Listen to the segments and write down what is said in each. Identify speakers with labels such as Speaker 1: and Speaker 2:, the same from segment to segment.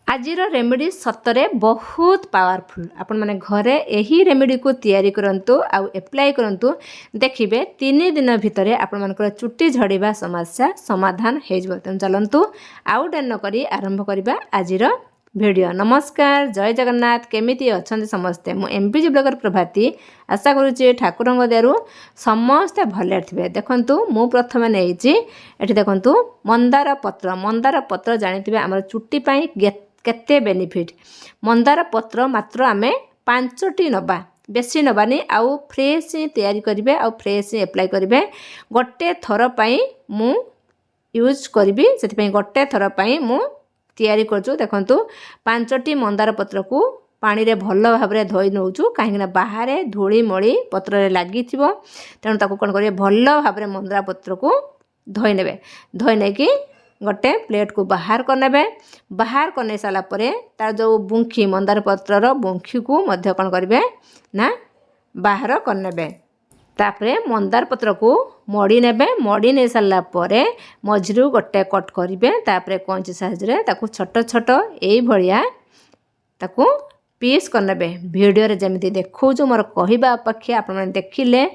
Speaker 1: आजिर remedy सतरे बहुत powerful. आपण माने घरे यही रेमेडी को तैयारी करंतु आउ एप्लाई करंतु देखिबे 3 दिन भितरे आपण मानकर चुट्टी झड़ीबा समस्या समाधान हो जइबो। तेनु चलंतु आउ डेन न करी आरंभ करिबा आजिर वीडियो। नमस्कार, जय जगन्नाथ। केमिति अछंती समस्ते? मु एमपीजी ब्लॉगर प्रभाती। आशा करूची ठाकुरंग दयारु समस्ते भले थिबे। देखंतु मु प्रथमे नेइची एठी देखंतु मंदार पत्र जानिथिबे हमर चुट्टी पई केते बेनिफिट। मंदार पत्र मात्र आमे 5टी नबा, बेसी नबानी। आउ फ्रेश तैयारी करिवे आउ फ्रेश एप्लाई करिवे। गोटे थर पई मु यूज करिवि, सेति पई गोटे थर पई मु तैयारी करछु। देखंतु 5टी मंदार पत्र को पानी रे भलो भाबरे धोई नउछु, काहेकि ना बाहर धूली मळी पत्र रे लागि थिबो। तेनु ताको कोन करिवे, भलो भाबरे मंदार पत्र को धोई नेबे। धोई नै कि गोटे प्लेट को बाहर करनेबे। बाहर करने साला परे तार जो बुंखी मंदार पत्र रो बुंखी को मध्य कोन करिवे ना बाहर करनेबे। तापरे मंदार पत्र को मड़ी नेबे। मड़ी नै साला परे मझिरु गोटे कट करिवे। तापरे कंची साइज रे ताको छोट छोट एई भलिया ताको पीस करनेबे। वीडियो रे जेमिति देखौछु मोर कहिबा अपेक्षा आपण माने देखिले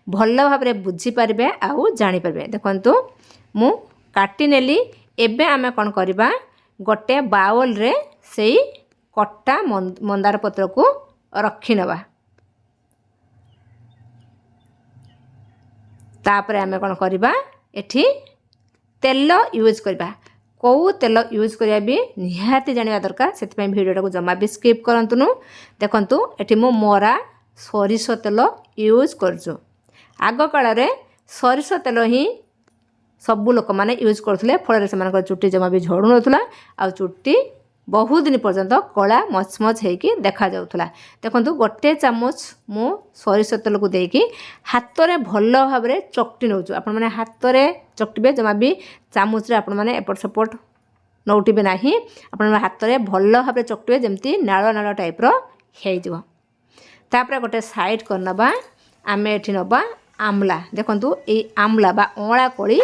Speaker 1: भलो भाबरे बुझी पारबे आउ जानि पारबे। देखंतु मु काटी नेली। एबे आमे कोन करिबा, गोटे बाउल रे सेई कट्टा मंदार पत्र को रखी नबा। तापरे आमे कोन करिबा, एठी तेल यूज करिबा। को तेल यूज करिया भी निहाती जानिबा दरकार। सेति पई वीडियो को जमा भी स्किप करंतुनु। देखंतु एठी मो मोरा सरिसो तेल यूज करजो। आगो काल रे सरिसो तेल ही सबु लोक माने यूज करथले। फଳରେ सेमानकर चुट्टी जमा भी झड़ू नथुला आ चुट्टी बहुत दिन पर्यंत कला मचमच हेकी देखा जाउथला। देखंतु गोटे चामच मु सरिसो तेल को देकी हाथ रे भलो भाबरे चकटी नउछु। आपण माने हाथ रे चकटिबे, जमा भी चामच रे आपण माने एपट सपोर्ट नउटिबे नाही। आपण हाथ रे भलो भाबरे चकटिबे, जेमति नाळ नाळ टाइप रो हेइ जबो। तापरे गोटे साइड करनबा। आमे एठी नबा आमला। देखंतु ए आमला बा ओळा कोळी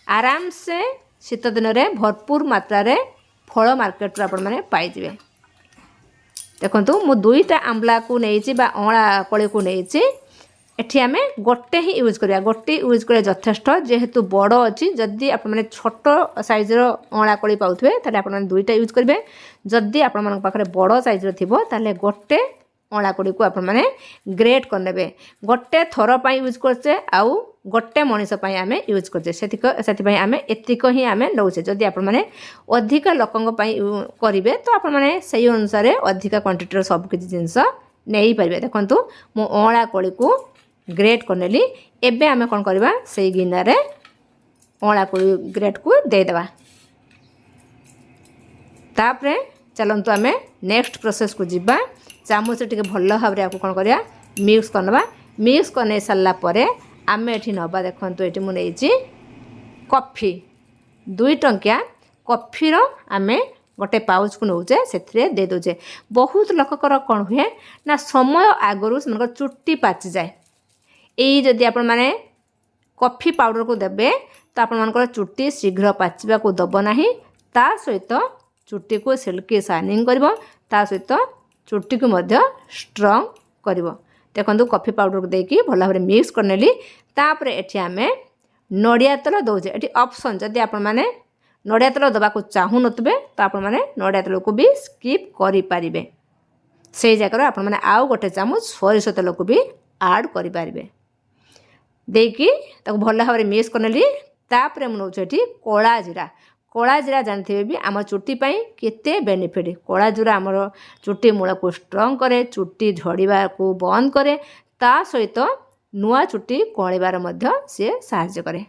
Speaker 1: आराम से शीत दिन रे भरपूर मात्रा रे फल मार्केट रे आपण माने पाई जिवे। देखंतु मु दुईटा आमला को नेइची बा ओळा कोळी को नेइची। एठी आमे गोटे ही यूज करिया। गोटे यूज करे यथेष्ट, जेहेतु बड़ अछि। जदि आपण माने छोट साइज रो ओळा कोळी पाउथबे ताले आपण माने दुईटा यूज करबे। जदि आपण मानक पाखरे बड़ साइज रो थिबो ताले गोटे ओळा कोळी को आपण माने ग्रेट करनेबे। गोटे थर पई यूज करछे आउ गोटे मनीष पई आमे यूज करछे। सेति पई आमे एतिक ही आमे नउछे। जदि आपण माने अधिक लोकंग पई करिवे तो आपण माने सही अनुसार अधिक क्वांटिटी रो सब किछि जिंस नेई परिबे। देखंतु मो ओळा कोळी को ग्रेट करनेली। एबे आमे कोन करबा, सेई गिना रे ओळा कोळी ग्रेट को दे देबा। तापरे चलंतु आमे नेक्स्ट प्रोसेस को जिबा। चामच टिके भलो भाबरे आको कोन करिया, मिक्स करनबा। मिक्स करने साला परे आमे एठी नबा। देखंतु एठी मु नेइची कॉफी 2 टंकिया कॉफी रो आमे गोटे पाउच को नउचे, सेथिरे दे दोचे। बहुत लोककर कोन हुए ना समय आगरु सेमनकर चुट्टी पाची जाए। एई जदि आपण माने कॉफी पाउडर को देबे तो आपण मानकर चुट्टी शीघ्र पाचिबा को दबो नाही। ता सहित चुट्टी को सिल्की शाइनिंग करबो, ता सहित चुट्टी को मध्य स्ट्रांग करबो। देखंतु कॉफी पाउडर को देकी भलो भाबरे मिक्स करनेली। तापरे एठी आमे नडिया तेल दोजे। एठी ऑप्शन, जदि आपण माने नडिया तेल दबा को चाहू नतबे तो आपण माने नडिया तेल को भी स्किप करि पारिबे। सेई जगह आपण माने आउ गोटे चामच सरिसो तेल को भी ऐड करि पारिबे। देकी ताको भलो भाबरे मिक्स करनेली। तापरे मु नउछ एठी कोळा जीरा। कोळा जीरा जानथिबे भी आम चुट्टी पई केते बेनिफिट। कोळा जीरा हमर चुट्टी मूल को स्ट्रांग करे, चुट्टी झड़ीबा को बंद करे, ता सहित नुआ चुट्टी कोळीबार मध्य से सहायता करे।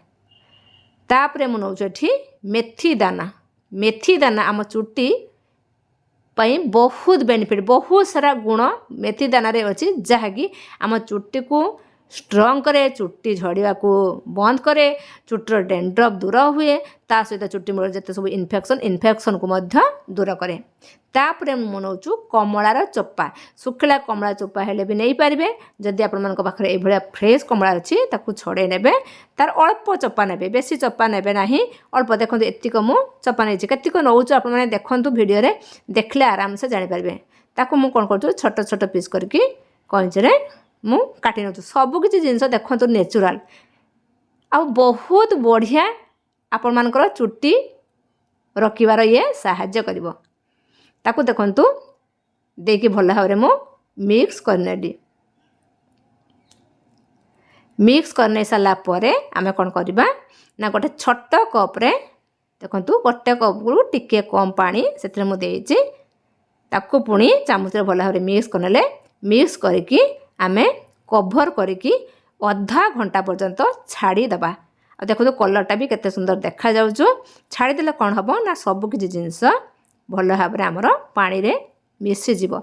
Speaker 1: तापरे मु नउछ एठी मेथी दाना। मेथी दाना आम चुट्टी पई बहुत बेनिफिट, बहुत सारा गुण मेथी दाना रे अछि, जहा कि आम चुट्टी को स्ट्रंग करे, चुट्टी झड़िया को बंद करे, चुट्टर डेंड्रफ दूर हुए, ता सहित चुट्टी मूल जिते सब इन्फेक्शन को मध्य दूर करे। तापर मनाऊँ कमलार चोपा, शुखिला कमला चोपा हेले भी नहीं पारे। जदि आपण पाखे ये फ्रेश कमला अच्छी ताकू छड़े ने, तार अल्प चोपा ने, बेसी चोपा ने ना, अल्प देखो एतिक मु चोपा नहीं केतिक नौ आपने देखूँ भिडियो देखले आराम से जानीपारे। ताकू मु कौन कर छोट छोट पीस करके कंचे मु काटी नौ सबकि जिनस देखो नेचुराल आ बहुत बढ़िया आपण मानकर चुट्टी रखिबार ये साहाय्य करिवो। ताकू देखंतु देकी भल भाव मु मिक्स करनेली। मिक्स करने सारा परे आमे कोन करबा ना गोटे छोट कप रे देखंतु गोटे कप रु टिके कम पानी सेतिर मु देइछि। ताकू पुणी चामच रे भल भाव मिक्स करनेले मिक्स करके आमे कभर करके आधा घंटा पर्यंत छाड़ी दबा। आ देखो कलरटा भी केते सुंदर देखा जाउछु। छाड़ी देले कोन हबो ना सब किछि जिंस भल भाव रे हमर पानी रे मिसि जीवो।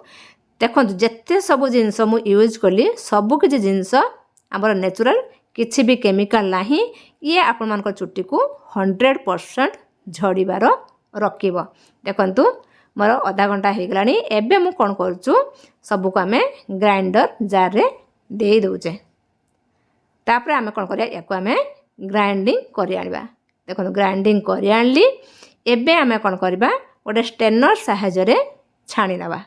Speaker 1: देखो जेते सब जिंस मु यूज कली सब किछि जिंस हमर नेचुरल, किछि भी केमिकल नाही। ये आपण मानक चुट्टी को 100% झड़ीबार रखिबो। देखंतु मोर आधा घंटा हो गलानी। एबे मु कोन करछु सब को आमे ग्राइंडर जार रे दे दउचे। तापर आमे कोन करिया याको आमे ग्राइंडिंग करि आनिबा। देखो ग्राइंडिंग करि आनली। एबे आमे कोन करबा गोटे स्टेनर साहाय्य रे छाणी नबा।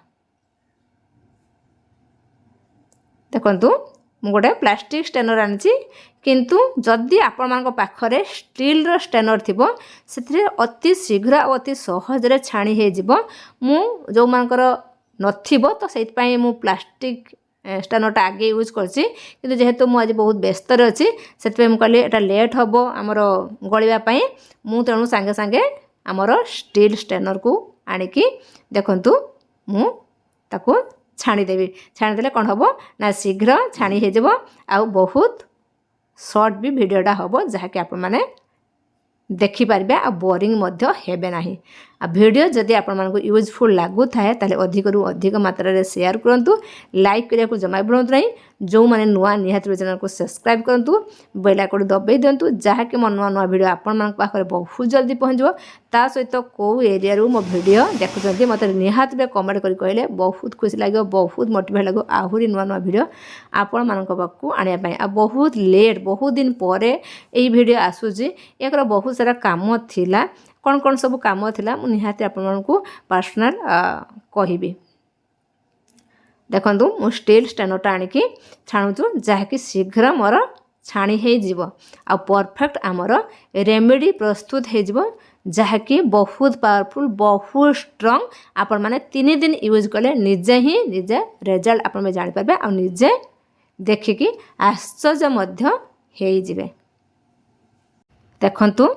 Speaker 1: देखंतु मु गोटे प्लास्टिक स्टेनर आनिछि, किंतु जदि आपण मानक पाखरे स्टील रो स्टेनर थिबो सेथिरे अति शीघ्र और अति सहज रे छाणी हे जिवो। मु जो मानकर नथिबो तो सेति पई मु प्लास्टिक स्टेनरटा आगे यूज करछि, किंतु जेहेतु मु आज बहुत व्यस्त रे अछि सेति पई मु कहली एटा लेट हबो हमर गळिबा पई। मु तेणु संगे संगे हमर स्टील स्टेनर को आनिकी देखंतु मु ताको छाणी देबी। छाणी देले कोन हबो ना शीघ्र छाणी हे जबो आ बहुत शॉर्ट भी वीडियोटा हबो जहाँकि आपण माने देखि पारबे आ बोरिंग मध्य हेबे नाही। आ वीडियो जदि आपण मानको यूजफुल लागु थाए ताले अधिक रु अधिक मात्रा रे शेयर करंतु, लाइक करिया को जमा भूलंतु नहीं। जो माने नुआ निहात चैनल को सब्सक्राइब करंतु, बेल आइकन दबाई दियंतु जहाँकि मो नुआ नुआ वीडियो आपण मानक पाखरे बहुत जल्दी पहुंचबो। ता सहित को एरिया रु मो वीडियो देखुचंती मते निहात बे कमेंट करि कहले बहुत खुशी लागो, बहुत मोटिवेट लागो आहुरी नुआ नुआ वीडियो आपण मानक पाखु आनिया पई। आ बहुत लेट बहुत दिन परे एई वीडियो आसुची। एकरो बहुत सारा काम थिला, कौन कौन सब काम थिला मु निहाती आपण मानकु पर्सनल कहिबी। देखंतु मु स्टील स्टेनरटा आनिकी छाणुछु जहाँकि शीघ्र मोर छाणी हे जीवो आ परफेक्ट आमर रेमेडी प्रस्तुत हे जीवो, जहाँकि बहुत पावरफुल बहुत स्ट्रंग। आपण माने 3 दिन यूज कले निजे ही निजे रिजल्ट आपण में जानि पारबे आ निजे देखिकी आश्चर्य मध्य हे जिवे। देखंतु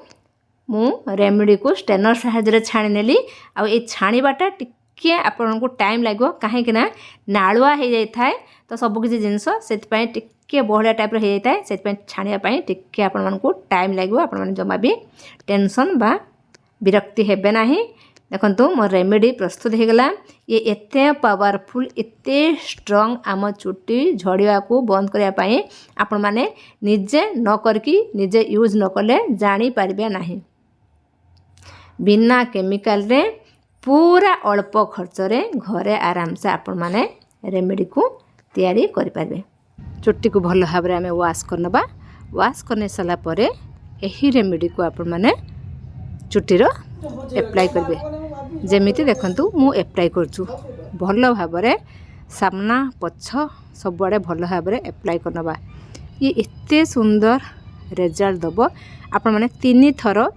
Speaker 1: मु रेमेडी को स्टेनर साहाय्य छाणी नेली। आ ए छाणीबाटा टिके आपन को टाइम लागो, काहे कि ना नाळुआ हे जाय थाए तो सब किछि जिंस सेति पय टिके बहळिया टाइप रे हे जाय थाए। सेति पय छाणिया पय टिके आपन मन को टाइम लागो। आपन मन जमा भी टेंशन बा विरक्ति हेबे नाही। देखंतु मोर रेमेडी प्रस्तुत हे गला। ये एते पावरफुल एते स्ट्रॉन्ग आम चुट्टी झड़िया को बंद करिया पय आपन माने निजे न करकी निजे यूज न कले जानि पारबे नाही। बिना केमिकल रे पूरा अल्प खर्च रे घरे आराम से आपण माने रेमेडी को तैयारी करि पारबे। चुट्टी को भल भाव रे हमें वाश करनबा। वाश करने साला परे एही रेमेडी को आपण माने चुट्टी रो एप्लाई करबे। जेमिति देखंतु मु एप्लाई करछु भल भाव रे सामना पछ सब आड़े भल भाव रे एप्लाई करनबा। ये एते सुंदर रिजल्ट दबो। आपण माने 3 थर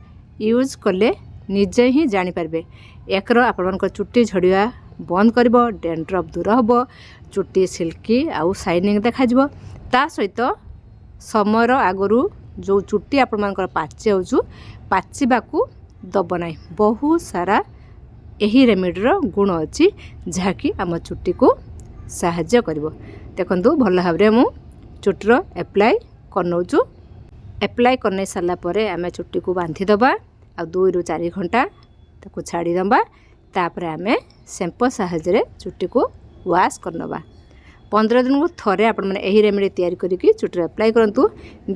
Speaker 1: यूज कले निजे ही जानि पारबे। एकरो आपण मानक चुट्टी झड़िया बंद करबो, डेंड्रफ दूर हबो, चुट्टी सिल्की आउ शाइनिंग देखा जिवो। ता सहित समर आगरू जो चुट्टी आपण मानकर पाचे होचु पाचिबाकू दब नाही। बहुत सारा एही रेमेडीर गुण अछि जहाँकि आम चुट्टी को साहाय्य करिवो। देखंतु भल भाव रे मु चुट्टीर एप्लाई करनौचु। एप्लाई करने सारा परे आमे चुट्टी को बांधी दबा आ 2 रु 4 घंटा ताको छाड़ी दबा। तापर आमे शैम्पू साहाय्य रे चुट्टी को वाश करनबा। 15 ଦିନକୁ ଥରେ ଆପଣମାନେ ଏହି ରେमेडी तैयारी କରିକି ଚୁଟିରେ ଆପ୍ଲାଏ କରନ୍ତୁ।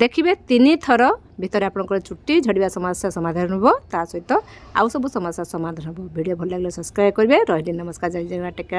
Speaker 1: ଦେଖିବେ 3 ଥର ଭିତରେ ଆପଣଙ୍କର ଚୁଟି ଝଡ଼ିବା ସମସ୍ୟା ସମାଧାନ ହେବ। ତା ସହିତ ଆଉ ସବୁ ସମସ୍ୟା ସମାଧାନ ହେବ। ଭିଡ଼ିଓ ଭଲ ଲାଗିଲେ ସବସ୍କ୍ରାଇବ୍ କରିବେ। ରହିଲି ନମସ୍କାର, ଜୟ ଜଗନ୍ନାଥ, ଟେକ୍ କେୟାର।